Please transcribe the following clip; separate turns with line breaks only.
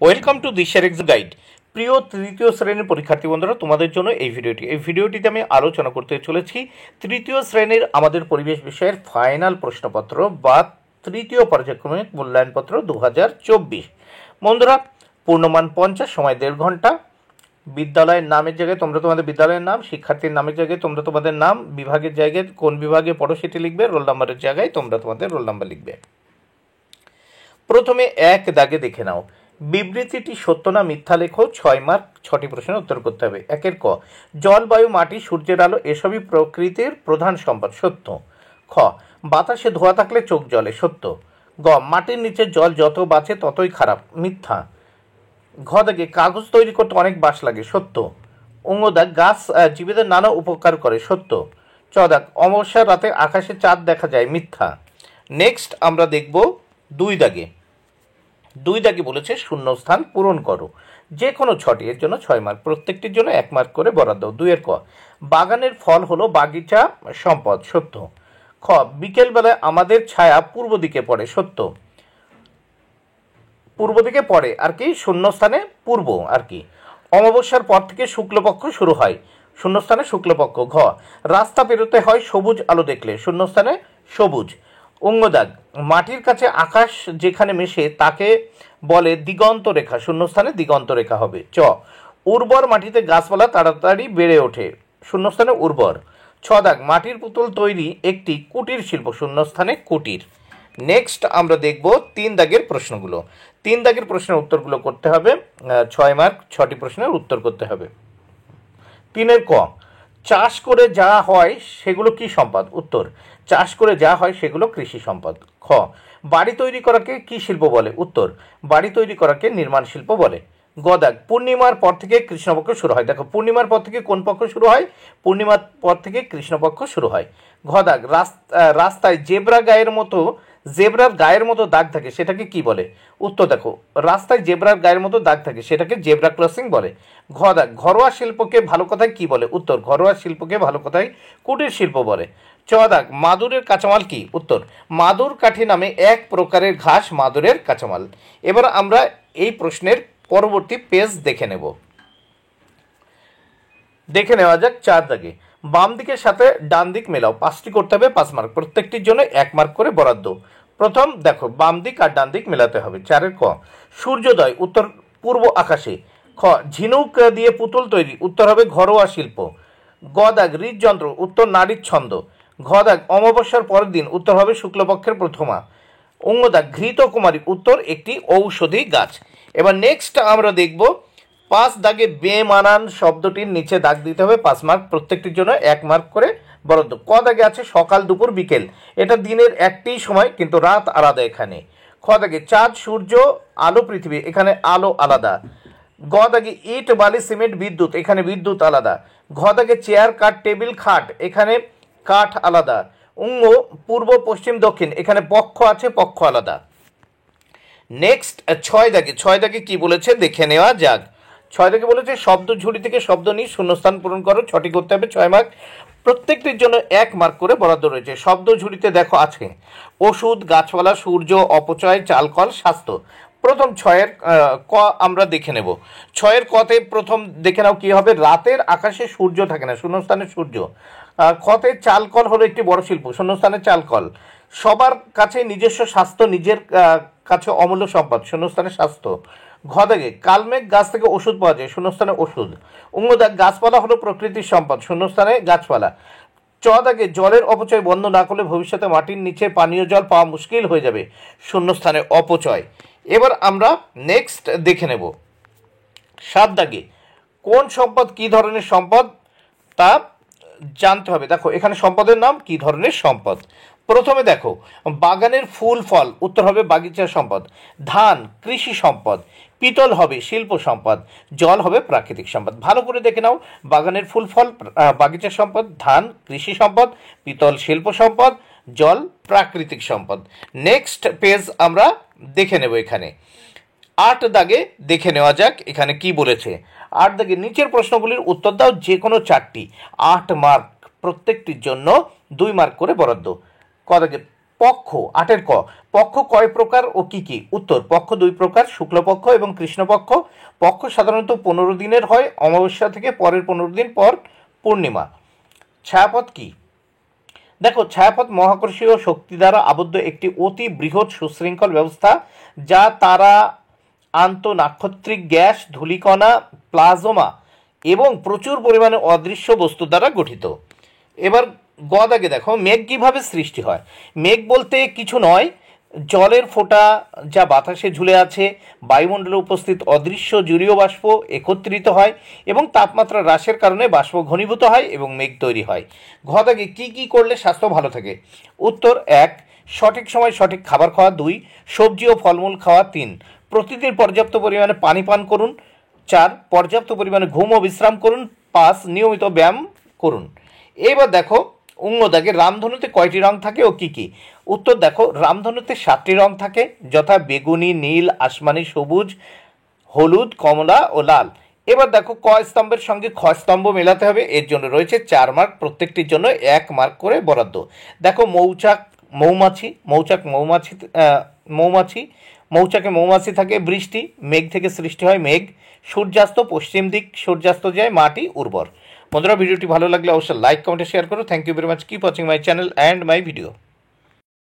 Welcome to দিশার exam guide. প্রিয় তৃতীয় শ্রেণীর পরীক্ষার্থী বন্ধুরা, তোমাদের জন্য এই ভিডিওটিতে আমি আলোচনা করতে চলেছি তৃতীয় শ্রেণীর আমাদের পরিবেশ বিষয়ের ফাইনাল প্রশ্নপত্র বা তৃতীয় পর্যায়ক্রমিক মূল্যায়নপত্র 2024। বন্ধুরা, পূর্ণমান 50, সময় 1.5 ঘন্টা। বিদ্যালয়ের নামের জায়গায় তোমরা তোমাদের বিদ্যালয়ের নাম, শিক্ষার্থীর নামের জায়গায় তোমরা তোমাদের নাম, বিভাগের জায়গায় কোন বিভাগে পড়ো সেটি লিখবে, রোল নাম্বারের জায়গায় তোমরা তোমাদের রোল নাম্বার লিখবে। প্রথমে এক দাগে দেখে নাও, বিবৃতিটি সত্য না মিথ্যা লেখো। 6 মার্ক, 6টি প্রশ্নের উত্তর করতে হবে। একের ক, জল, বায়ু, মাটি, সূর্যের আলো এসবই প্রকৃতির প্রধান সম্পদ, সত্য। খ, বাতাসে ধোঁয়া থাকলে চোখ জ্বলে, সত্য। গ, মাটির নিচে জল যত বাঁচে ততই খারাপ, মিথ্যা। ঘ দাগে, কাগজ তৈরি করতে অনেক বাঁশ লাগে, সত্য। অঙ্গ দাগ, গাছ জীবীদের নানা উপকার করে, সত্য। চ দাগ, অমাবস্যার রাতে আকাশে চাঁদ দেখা যায়, মিথ্যা। নেক্সট আমরা দেখব 2 দাগে বলেছে শূন্যস্থান পূরণ করো, যে কোনো 6টি, এর জন্য 6 মার্ক, প্রত্যেকটির জন্য 1 মার্ক করে বরাদ্দ। 2 ক, বাগানের ফল হলো বাগিচা সম্পদ, সত্য। খ, বিকেলবেলায় আমাদের ছায়া পূর্ব দিকে পড়ে, সত্য। পূর্ব দিকে পড়ে আর কি, শূন্যস্থানে পূর্ব আর কি। অমাবস্যার পর থেকে শুক্লপক্ষ শুরু হয়, শূন্যস্থানে শুক্লপক্ষ। ঘ, রাস্তা পেরোতে হয় সবুজ আলো দেখলে, শূন্যস্থানে সবুজ। অঙ্গদাগ, মাটির কাছে আকাশ যেখানে মেশে তাকে বলে দিগন্ত রেখা, শূন্যস্থানে দিগন্ত রেখা হবে। চ, উর্বর মাটিতে গাছপালা তাড়াতাড়ি বেড়ে ওঠে, শূন্যস্থানে উর্বর। ছ দাগ, মাটির পুতুল তৈরি একটি কুটির শিল্প, শূন্যস্থানে কুটির। নেক্সট আমরা দেখব 3 দাগের প্রশ্নগুলো। 3 দাগের প্রশ্নের উত্তরগুলো করতে হবে, 6 মার্ক, 6টি প্রশ্নের উত্তর করতে হবে। 3 ক, চাষ করে যা হয় সেগুলো কি সম্পদ, উত্তর। চাষ করে যা হয় সেগুলো কৃষি সম্পদ। খ, বাড়ি তৈরি করাকে কি শিল্প বলে, উত্তর। বাড়ি তৈরি করাকে নির্মাণ শিল্প বলে। গ দাগ, পূর্ণিমার পর থেকে কৃষ্ণপক্ষ শুরু হয়। দেখো, পূর্ণিমার পর থেকে কোন পক্ষ শুরু হয়, পূর্ণিমার পর থেকে কৃষ্ণপক্ষ শুরু হয়। ঘ দাগ, রাস্তায় জেব্রার গায়ের মতো দাগ থাকে সেটাকে কি বলে, উত্তর। দেখো, রাস্তায় জেব্রার গায়ের মতো দাগ থাকে সেটাকে জেব্রা ক্রসিং বলে। ঘ দাগ, ঘরোয়া শিল্পকে ভালো কথায় কি বলে, উত্তর। ঘরোয়া শিল্পকে ভালো কথায় কুটির শিল্প বলে। চ দাগ, মাদুরের কাঁচামাল কি, উত্তর। মাদুর কাঠি নামে এক প্রকারের ঘাস মাদুরের কাঁচামাল। এবার আমরা এই প্রশ্নের পরবর্তী পেজ দেখে নেওয়া যাক। 4 দাগে, বাম দিকের সাথে ডান দিক মেলাও, 5টি করতে হবে, 5 মার্ক, প্রত্যেকটির জন্য 1 মার্ক করে বরাদ্দ। প্রথম দেখো, বাম দিক আর ডান দিক মেলাতে হবে। 4 ক, সূর্যোদয় উত্তর পূর্ব আকাশে। খ, ঝিনুক দিয়ে পুতুল তৈরি, উত্তর হবে ঘরোয়া শিল্প। গ দাগ, হৃদযন্ত্র উত্তর নারীর ছন্দ। ঘ দাগ, অমাবস্যার পরের দিন, উত্তর হবে শুক্লপক্ষের প্রথমা। অঙ্গ দাগ, ঘৃতকুমারী উত্তর একটি ঔষধি গাছ। এবার নেক্সট আমরা দেখব 5 দাগে বেমানান শব্দটির নিচে দাগ দিতে হবে, 5 মার্ক, প্রত্যেকটির জন্য 1 মার্ক করে বরাদ্দ। ক দাগে আছে সকাল, দুপুর, বিকেল, এটা দিনের একটি সময় কিন্তু রাত আলাদা এখানে। খ দাগে চাঁদ, সূর্য, আলো, পৃথিবী, এখানে আলো আলাদা। গ দাগে ইট, বালি, সিমেন্ট, বিদ্যুৎ, এখানে বিদ্যুৎ আলাদা। ঘ দাগে চেয়ার, কাঠ, টেবিল, খাট, এখানে কাঠ আলাদা। অঙ্গ পূর্ব, পশ্চিম, দক্ষিণ, এখানে পক্ষ আছে, পক্ষ আলাদা। নেক্সট 6 দাগে কি বলেছে দেখে নেওয়া যাক। 6 দাগে বলেছে শব্দ ঝুড়ি থেকে শব্দ নিয়ে শূন্যস্থান পূরণ করো, 6টি করতে হবে, 6 মার্ক, প্রত্যেকটির জন্য 1 মার্ক করে বরাদ্দ রয়েছে। শব্দ ঝুড়িতে দেখো আছে ওষুধ, গাছপালা, সূর্য, অপচয়, চালকল, স্বাস্থ্য। প্রথম 6 ক আমরা দেখে নেব। 6 কতে প্রথম দেখে নাও কি হবে, রাতের আকাশে সূর্য থাকে না, শূন্যস্থানে সূর্য। খতে চালকল হলো একটি বড় শিল্প, শূন্যস্থানে চালকল। সবার কাছে নিজস্ব স্বাস্থ্য নিজের কাছে অমূল্য সম্পদ, শূন্যস্থানে স্বাস্থ্য। ঘ দাগে, কালমেঘ গাছ থেকে ওষুধ পাওয়া যায়, শূন্যস্থানে ওষুধ। অঙ্গ দাগ, গাছপালা হলো প্রকৃতির সম্পদ, শূন্যস্থানে গাছপালা। চ দাগে, জলের অপচয় বন্ধ না করলে ভবিষ্যতে মাটির নিচে পানীয় জল পাওয়া মুশকিল হয়ে যাবে, শূন্যস্থানে অপচয়। এবার আমরা নেক্সট দেখে নেব 7 দাগে, কোন সম্পদ কি ধরনের সম্পদ তা জানতে হবে। দেখো, এখানে সম্পদের নাম কি ধরনের সম্পদ। প্রথমে দেখো, বাগানের ফুল ফল, উত্তর হবে বাগিচা সম্পদ। ধান কৃষি সম্পদ। পিতল হবে শিল্প সম্পদ। জল হবে প্রাকৃতিক সম্পদ। ভালো করে দেখে নাও, বাগানের ফুল ফল বাগিচা সম্পদ, ধান কৃষি সম্পদ, পিতল শিল্প সম্পদ, জল প্রাকৃতিক সম্পদ। নেক্সট পেজ আমরা দেখে নেব। এখানে 8 দাগে দেখে নেওয়া যাক এখানে কি বলেছে। 8 দাগে, নিচের প্রশ্নগুলির উত্তর দাও, যে কোনো 4টি, 8 মার্ক, প্রত্যেকটির জন্য 2 মার্ক করে বরাদ্দ। ক দাগে, পক্ষ 8-এর ক, পক্ষ কয় প্রকার ও কি কি? উত্তর, পক্ষ 2 প্রকার, শুক্লপক্ষ এবং কৃষ্ণপক্ষ। পক্ষ সাধারণত 15 দিনের হয়, অমাবস্যা থেকে পরের 15 দিন পর পূর্ণিমা। ছায়াপথ কি? দেখো, ছায়াপথ মহাকর্ষীয় শক্তি দ্বারা আবদ্ধ একটি অতি বৃহৎ সুশৃঙ্খল ব্যবস্থা, যা তারা, আন্তঃনাক্ষত্রিক গ্যাস, ধূলিকণা, প্লাজমা এবং প্রচুর পরিমাণে অদৃশ্য বস্তু দ্বারা গঠিত। এবার গ দাগে দেখো, মেঘ কিভাবে সৃষ্টি হয়? মেঘ বলতে কিছু নয়, জলের ফোঁটা যা বাতাসে ঝুলে আছে, বায়ুমণ্ডলে উপস্থিত অদৃশ্য জলীয় বাষ্প একত্রিত হয় এবং তাপমাত্রা হ্রাসের কারণে বাষ্প ঘনীভূত হয় এবং মেঘ তৈরি হয়। ঘ দাগে কী কী করলে স্বাস্থ্য ভালো থাকে? উত্তর, 1. সঠিক সময় সঠিক খাবার খাওয়া। 2. সবজি ও ফলমূল খাওয়া। 3. প্রতিদিন পর্যাপ্ত পরিমাণে পানি পান করুন। 4. পর্যাপ্ত পরিমাণে ঘুম ও বিশ্রাম করুন। 5. নিয়মিত ব্যায়াম করুন। এবার দেখো, অঙ্গ দাগে রামধনুতে কয়টি রং থাকে ও কি কি? উত্তর, দেখো, রামধনুতে 7টি রং থাকে, যথা বেগুনি, নীল, আসমানি, সবুজ, হলুদ, কমলা ও লাল। এবার দেখো, ক স্তম্ভের সঙ্গে খ স্তম্ভ মেলাতে হবে, এর জন্য রয়েছে 4 মার্ক, প্রত্যেকটির জন্য 1 মার্ক করে বরাদ্দ। দেখো, মৌমাছি, মৌচাকে মৌমাছি থাকে। বৃষ্টি, মেঘ থেকে সৃষ্টি হয় মেঘ। সূর্যাস্ত, পশ্চিম দিক সূর্যাস্ত যায়, মাটি উর্বর। বন্ধুরা, ভিডিওটি ভালো লাগলে অবশ্যই লাইক, কমেন্ট, শেয়ার করো। Thank you very much. Keep watching my channel and my video.